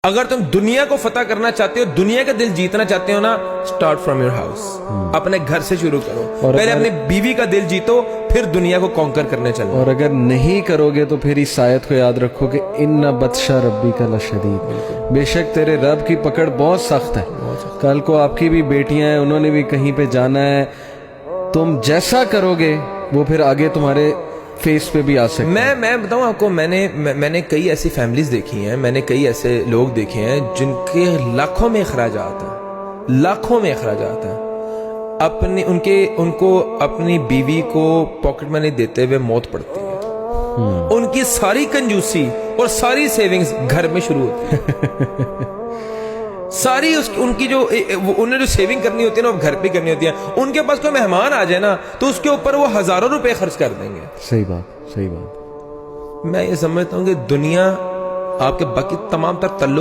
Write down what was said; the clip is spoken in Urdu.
اگر تم دنیا کو فتح کرنا چاہتے ہو، دنیا کا دل جیتنا چاہتے ہو نا، سٹارٹ فرام یور ہاؤس، اپنے گھر سے شروع کرو. پہلے اپنی بیوی کا دل جیتو، پھر دنیا کو کانکر کرنے چلو. اور اگر نہیں کرو گے تو پھر اس آیت کو یاد رکھو کہ ان بطش ربک لشدید، بے شک تیرے رب کی پکڑ بہت سخت ہے. کل کو آپ کی بھی بیٹیاں ہیں، انہوں نے بھی کہیں پہ جانا ہے، تم جیسا کرو گے وہ پھر آگے تمہارے فیس پہ بھی آ سکتا ہے. میں بتاؤں آپ کو، میں نے کئی ایسی فیملیز دیکھی ہیں، میں نے کئی ایسے لوگ دیکھے ہیں جن کے لاکھوں میں اخراجات ہیں، لاکھوں میں اخراجات ہیں. ان کو اپنی بیوی کو پاکٹ منی دیتے ہوئے موت پڑتی ہے. ان کی ساری کنجوسی اور ساری سیونگز گھر میں شروع ہوتی ہے. ساری ان کی جو انہیں جو سیونگ کرنی ہوتی ہے نا، وہ گھر پہ کرنی ہوتی ہے. ان کے پاس کوئی مہمان آ جائے نا تو اس کے اوپر وہ ہزاروں روپے خرچ کر دیں گے. صحیح بات، صحیح بات. میں یہ سمجھتا ہوں کہ دنیا آپ کے باقی تمام تر تعلق